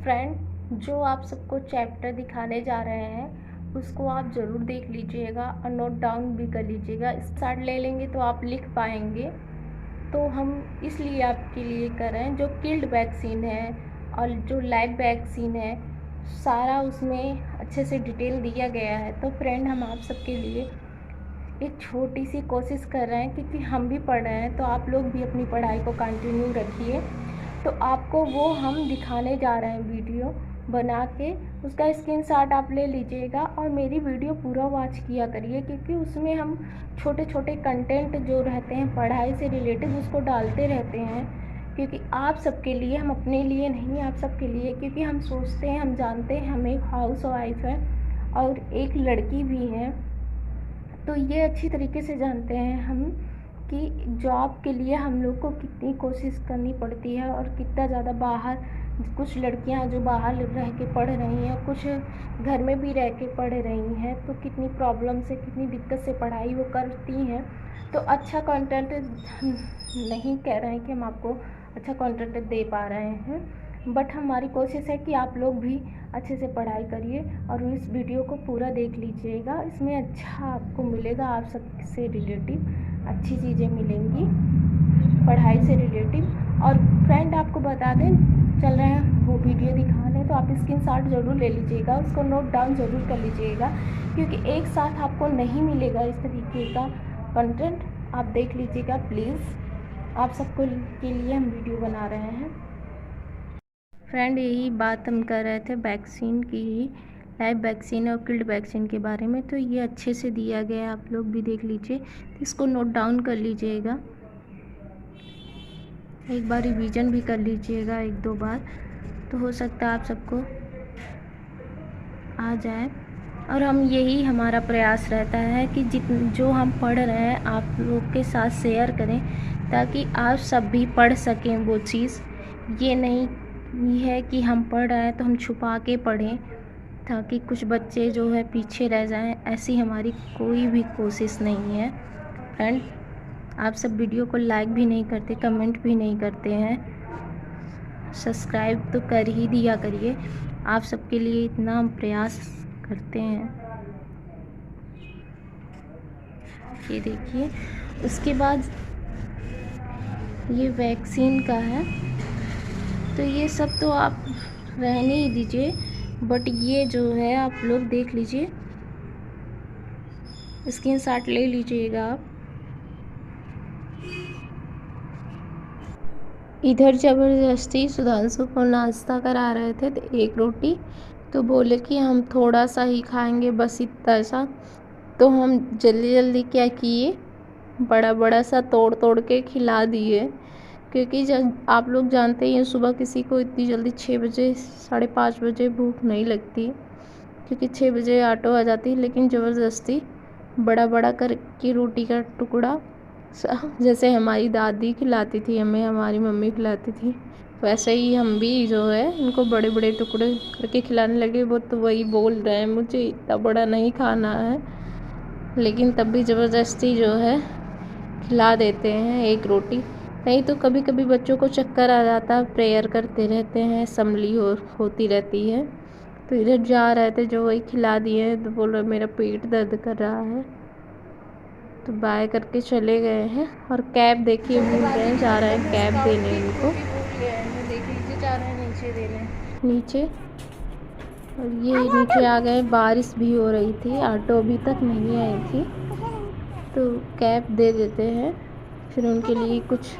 Friend, जो आप सबको चैप्टर दिखाने जा रहे हैं उसको आप ज़रूर देख लीजिएगा और नोट डाउन भी कर लीजिएगा। स्टार्ट ले लेंगे तो आप लिख पाएंगे। तो हम इसलिए आपके लिए कर रहे हैं, जो किल्ड वैक्सीन है और जो लाइव वैक्सीन है सारा उसमें अच्छे से डिटेल दिया गया है। तो फ्रेंड, हम आप सबके लिए एक छोटी सी कोशिश कर रहे हैं, क्योंकि हम भी पढ़ रहे हैं तो आप लोग भी अपनी पढ़ाई को कंटिन्यू रखिए। तो आपको वो हम दिखाने जा रहे हैं वीडियो बना के, उसका स्क्रीनशॉट आप ले लीजिएगा और मेरी वीडियो पूरा वॉच किया करिए, क्योंकि उसमें हम छोटे छोटे कंटेंट जो रहते हैं पढ़ाई से रिलेटेड उसको डालते रहते हैं। क्योंकि आप सबके लिए, हम अपने लिए नहीं, आप सबके लिए, क्योंकि हम सोचते हैं, हम जानते हैं हम एक हाउस वाइफ है और एक लड़की भी है। तो ये अच्छी तरीके से जानते हैं हम कि जॉब के लिए हम लोग को कितनी कोशिश करनी पड़ती है और कितना ज़्यादा बाहर, कुछ लड़कियां जो बाहर रह के पढ़ रही हैं, कुछ घर में भी रह के पढ़ रही हैं, तो कितनी प्रॉब्लम से, कितनी दिक्कत से पढ़ाई वो करती हैं। तो अच्छा कंटेंट नहीं कह रहे हैं कि हम आपको अच्छा कंटेंट दे पा रहे हैं, बट हमारी कोशिश है कि आप लोग भी अच्छे से पढ़ाई करिए और इस वीडियो को पूरा देख लीजिएगा। इसमें अच्छा आपको मिलेगा, आप सबसे रिलेटिव अच्छी चीज़ें मिलेंगी पढ़ाई से रिलेटिव। और फ्रेंड, आपको बता दें, चल रहे हैं वो वीडियो दिखाने, तो आप स्क्रीनशॉट ज़रूर ले लीजिएगा, उसको नोट डाउन ज़रूर कर लीजिएगा, क्योंकि एक साथ आपको नहीं मिलेगा इस तरीके का कंटेंट। आप देख लीजिएगा प्लीज़, आप सबको के लिए हम वीडियो बना रहे हैं। फ्रेंड, यही बात हम कर रहे थे वैक्सीन की ही, लाइव वैक्सीन और किल्ड वैक्सीन के बारे में। तो ये अच्छे से दिया गया है, आप लोग भी देख लीजिए, इसको नोट डाउन कर लीजिएगा, एक बार रिवीजन भी कर लीजिएगा 1-2 बार, तो हो सकता है आप सबको आ जाए। और हम यही हमारा प्रयास रहता है कि जो हम पढ़ रहे हैं आप लोग के साथ शेयर करें, ताकि आप सब भी पढ़ सकें वो चीज़। ये नहीं है कि हम पढ़ रहे हैं तो हम छुपा के पढ़ें ताकि कुछ बच्चे जो है पीछे रह जाएं, ऐसी हमारी कोई भी कोशिश नहीं है। फ्रेंड, आप सब वीडियो को लाइक भी नहीं करते, कमेंट भी नहीं करते हैं, सब्सक्राइब तो कर ही दिया करिए। आप सबके लिए इतना हम प्रयास करते हैं। ये देखिए, उसके बाद ये वैक्सीन का है, तो ये सब तो आप रहने ही दीजिए, बट ये जो है आप लोग देख लीजिए, स्क्रीनशॉट ले लीजिएगा आप। इधर ज़बरदस्ती सुधांशु को नाश्ता करा रहे थे, तो 1 रोटी, तो बोले कि हम थोड़ा सा ही खाएंगे, बस इतना सा। तो हम जल्दी जल्दी क्या किए, बड़ा बड़ा सा तोड़ तोड़ के खिला दिए, क्योंकि जब आप लोग जानते ही हैं सुबह किसी को इतनी जल्दी 6 बजे 5:30 बजे भूख नहीं लगती, क्योंकि 6 बजे ऑटो आ जाती है। लेकिन ज़बरदस्ती बड़ा बड़ा करके रोटी का टुकड़ा, जैसे हमारी दादी खिलाती थी हमें, हमारी मम्मी खिलाती थी, वैसे ही हम भी जो है इनको बड़े बड़े टुकड़े करके खिलाने लगे। वो तो वही बोल रहे हैं मुझे इतना बड़ा नहीं खाना है, लेकिन तब भी ज़बरदस्ती जो है खिला देते हैं 1 रोटी। नहीं तो कभी कभी बच्चों को चक्कर आ जाता, प्रेयर करते रहते हैं, असम्बली होती रहती है। तो इधर जा रहे थे जो वही खिला दिए, तो बोल रहे मेरा पेट दर्द कर रहा है, तो बाय करके चले गए हैं। और कैब देखिए भूल गए, जा रहे हैं कैब देने उनको, देख लीजिए, जा रहे हैं नीचे देने, नीचे। और ये नीचे आ गए, बारिश भी हो रही थी, ऑटो अभी तक नहीं आई थी, तो कैब दे देते हैं। फिर उनके लिए कुछ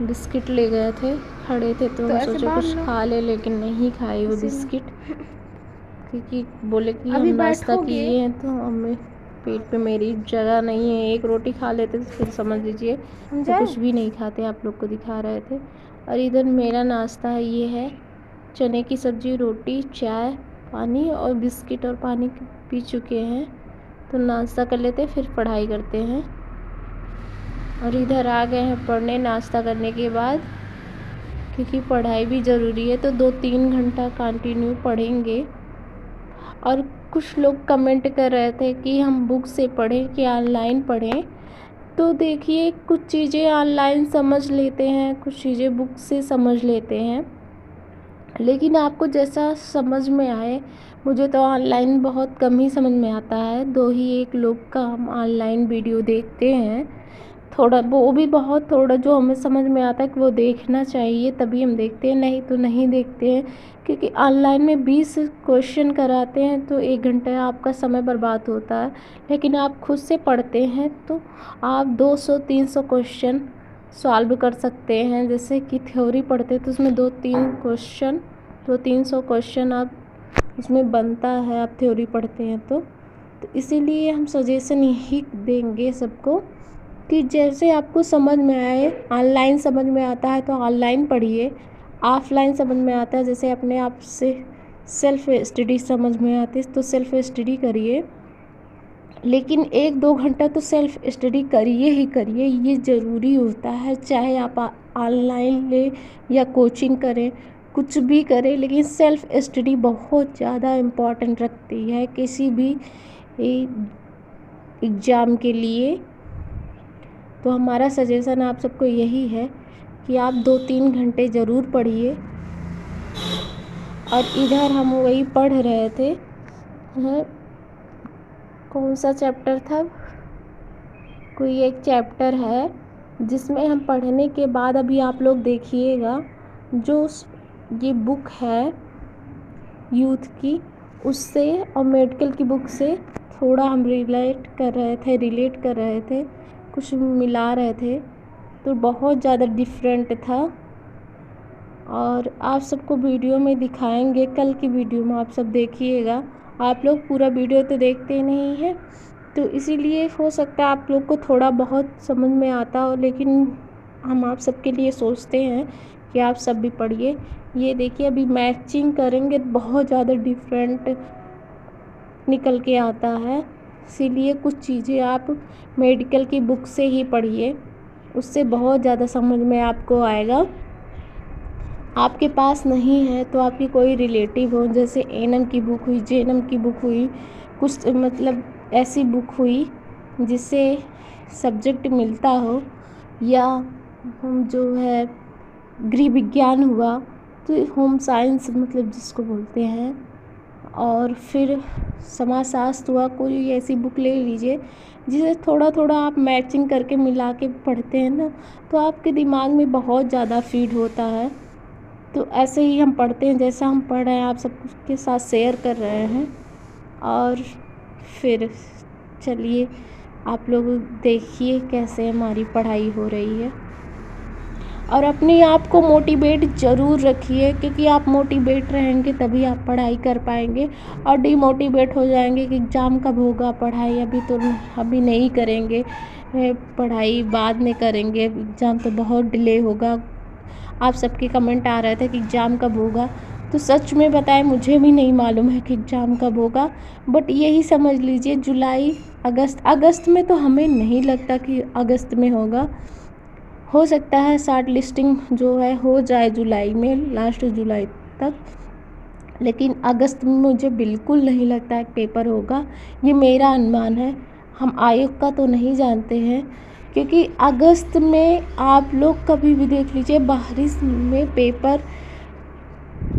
बिस्किट ले गए थे, खड़े थे तो हम सोचे कुछ खा ले, लेकिन नहीं खाए वो बिस्किट, क्योंकि बोले कि हम नाश्ता किए हैं तो हमें पेट पे मेरी जगह नहीं है। 1 रोटी खा लेते तो फिर समझ लीजिए तो कुछ भी नहीं खाते, आप लोग को दिखा रहे थे। और इधर मेरा नाश्ता है, ये है चने की सब्ज़ी, रोटी, चाय, पानी और बिस्किट और पानी पी चुके हैं, तो नाश्ता कर लेते फिर पढ़ाई करते हैं। और इधर आ गए हैं पढ़ने नाश्ता करने के बाद, क्योंकि पढ़ाई भी ज़रूरी है, तो 2-3 घंटा कंटिन्यू पढ़ेंगे। और कुछ लोग कमेंट कर रहे थे कि हम बुक से पढ़ें कि ऑनलाइन पढ़ें, तो देखिए कुछ चीज़ें ऑनलाइन समझ लेते हैं, कुछ चीज़ें बुक से समझ लेते हैं। लेकिन आपको जैसा समझ में आए। मुझे तो ऑनलाइन बहुत कम ही समझ में आता है, 2 ही 1 लोग का हम ऑनलाइन वीडियो देखते हैं। थोड़ा वो भी बहुत थोड़ा जो हमें समझ में आता है कि वो देखना चाहिए तभी हम देखते हैं, नहीं तो नहीं देखते हैं। क्योंकि ऑनलाइन में 20 क्वेश्चन कराते हैं तो 1 घंटा आपका समय बर्बाद होता है। लेकिन आप खुद से पढ़ते हैं तो आप 200-300 क्वेश्चन सॉल्व कर सकते हैं। जैसे कि थ्योरी पढ़ते हैं तो उसमें 2-300 क्वेश्चन आप उसमें बनता है, आप थ्योरी पढ़ते हैं तो इसीलिए हम सजेशन यही देंगे सबको कि जैसे आपको समझ में आए। ऑनलाइन समझ में आता है तो ऑनलाइन पढ़िए, ऑफलाइन समझ में आता है जैसे अपने आप से सेल्फ स्टडी समझ में आती है तो सेल्फ स्टडी करिए। लेकिन 1-2 घंटा तो सेल्फ स्टडी करिए ही करिए, ये ज़रूरी होता है। चाहे आप ऑनलाइन लें या कोचिंग करें, कुछ भी करें, लेकिन सेल्फ स्टडी बहुत ज़्यादा इम्पॉर्टेंट रखती है किसी भी एग्ज़ाम के लिए। तो हमारा सजेशन आप सबको यही है कि आप 2-3 घंटे ज़रूर पढ़िए। और इधर हम वही पढ़ रहे थे, कौन सा चैप्टर था, कोई एक चैप्टर है जिसमें हम पढ़ने के बाद अभी आप लोग देखिएगा जो ये बुक है यूथ की, उससे और मेडिकल की बुक से थोड़ा हम रिलेट कर रहे थे, कुछ मिला रहे थे तो बहुत ज़्यादा डिफरेंट था। और आप सबको वीडियो में दिखाएंगे, कल की वीडियो में आप सब देखिएगा। आप लोग पूरा वीडियो तो देखते नहीं हैं तो इसीलिए हो सकता है आप लोग को थोड़ा बहुत समझ में आता हो, लेकिन हम आप सबके लिए सोचते हैं कि आप सब भी पढ़िए। ये देखिए अभी मैचिंग करेंगे बहुत ज़्यादा डिफरेंट निकल के आता है, इसीलिए कुछ चीज़ें आप मेडिकल की बुक से ही पढ़िए, उससे बहुत ज़्यादा समझ में आपको आएगा। आपके पास नहीं है तो आपकी कोई रिलेटिव हो, जैसे एएनएम की बुक हुई, जेएनएम की बुक हुई, कुछ मतलब ऐसी बुक हुई जिससे सब्जेक्ट मिलता हो, या हम जो है गृह विज्ञान हुआ तो होम साइंस मतलब जिसको बोलते हैं, और फिर समाजशास्त्र हुआ, कोई ऐसी बुक ले लीजिए जिसे थोड़ा थोड़ा आप मैचिंग करके मिला के पढ़ते हैं ना तो आपके दिमाग में बहुत ज़्यादा फीड होता है। तो ऐसे ही हम पढ़ते हैं, जैसा हम पढ़ रहे हैं आप सबके साथ शेयर कर रहे हैं। और फिर चलिए आप लोग देखिए कैसे हमारी पढ़ाई हो रही है, और अपने आप को मोटिवेट ज़रूर रखिए, क्योंकि आप मोटिवेट रहेंगे तभी आप पढ़ाई कर पाएंगे। और डिमोटिवेट हो जाएंगे कि एग्ज़ाम कब होगा, पढ़ाई अभी नहीं करेंगे, पढ़ाई बाद में करेंगे, एग्ज़ाम तो बहुत डिले होगा। आप सबके कमेंट आ रहे थे कि एग्ज़ाम कब होगा, तो सच में बताएं मुझे भी नहीं मालूम है कि एग्ज़ाम कब होगा, बट यही समझ लीजिए जुलाई अगस्त में तो हमें नहीं लगता कि अगस्त में होगा। हो सकता है शॉर्ट लिस्टिंग जो है हो जाए जुलाई में, लास्ट जुलाई तक, लेकिन अगस्त में मुझे बिल्कुल नहीं लगता है पेपर होगा, ये मेरा अनुमान है। हम आयोग का तो नहीं जानते हैं, क्योंकि अगस्त में आप लोग कभी भी देख लीजिए बारिश में पेपर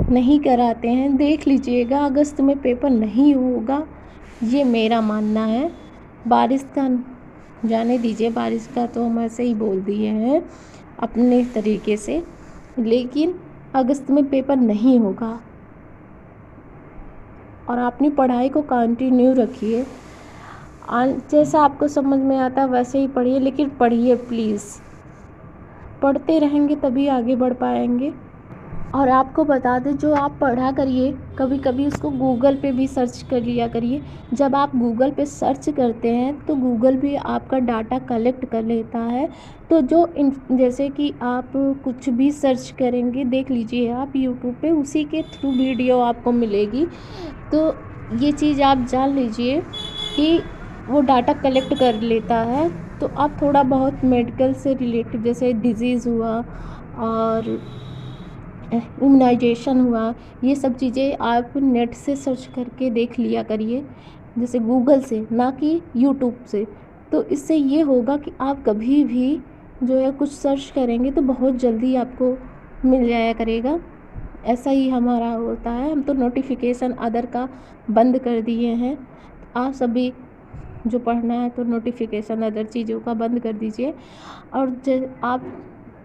नहीं कराते हैं, देख लीजिएगा अगस्त में पेपर नहीं होगा, ये मेरा मानना है। बारिश का जाने दीजिए, बारिश का तो हम ऐसे ही बोल दिए हैं अपने तरीके से, लेकिन अगस्त में पेपर नहीं होगा। और अपनी पढ़ाई को कंटिन्यू रखिए, जैसा आपको समझ में आता है वैसे ही पढ़िए, लेकिन पढ़िए प्लीज़, पढ़ते रहेंगे तभी आगे बढ़ पाएंगे। और आपको बता दें जो आप पढ़ा करिए कभी कभी उसको गूगल पे भी सर्च कर लिया करिए। जब आप गूगल पे सर्च करते हैं तो गूगल भी आपका डाटा कलेक्ट कर लेता है। तो जैसे कि आप कुछ भी सर्च करेंगे, देख लीजिए आप यूट्यूब पे उसी के थ्रू वीडियो आपको मिलेगी। तो ये चीज़ आप जान लीजिए कि वो डाटा कलेक्ट कर लेता है। तो आप थोड़ा बहुत मेडिकल से रिलेटेड जैसे डिजीज़ हुआ और इम्यूनाइजेशन हुआ, ये सब चीज़ें आप नेट से सर्च करके देख लिया करिए, जैसे गूगल से, ना कि यूट्यूब से। तो इससे ये होगा कि आप कभी भी जो है कुछ सर्च करेंगे तो बहुत जल्दी आपको मिल जाया करेगा। ऐसा ही हमारा होता है। हम तो नोटिफिकेशन अदर का बंद कर दिए हैं। आप सभी जो पढ़ना है तो नोटिफिकेशन अदर चीज़ों का बंद कर दीजिए। और आप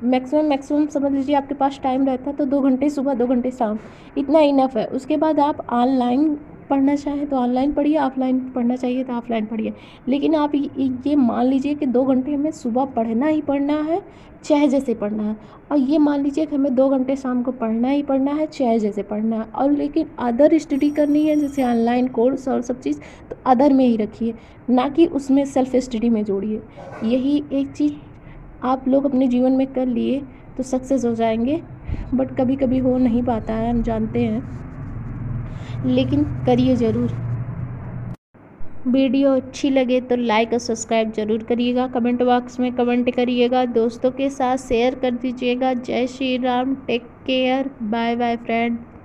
मैक्सिमम समझ लीजिए आपके पास टाइम रहता है तो 2 घंटे सुबह 2 घंटे शाम, इतना इनफ है। उसके बाद आप ऑनलाइन पढ़ना चाहें तो ऑनलाइन पढ़िए, ऑफलाइन पढ़ना चाहिए तो ऑफलाइन पढ़िए। लेकिन आप ये मान लीजिए कि 2 घंटे हमें सुबह पढ़ना ही पढ़ना है, चाहे जैसे पढ़ना है। और ये मान लीजिए कि हमें 2 घंटे शाम को पढ़ना ही पढ़ना है, चाहे जैसे पढ़ना है। और लेकिन अदर स्टडी करनी है जैसे ऑनलाइन कोर्स और सब चीज़, तो अदर में ही रखिए, ना कि उसमें सेल्फ स्टडी में जोड़िए। यही एक चीज़ आप लोग अपने जीवन में कर लिए तो सक्सेस हो जाएंगे। बट कभी कभी हो नहीं पाता है, हम जानते हैं, लेकिन करिए ज़रूर। वीडियो अच्छी लगे तो लाइक और सब्सक्राइब ज़रूर करिएगा, कमेंट बॉक्स में कमेंट करिएगा, दोस्तों के साथ शेयर कर दीजिएगा। जय Shri Ram, take care, bye bye friend.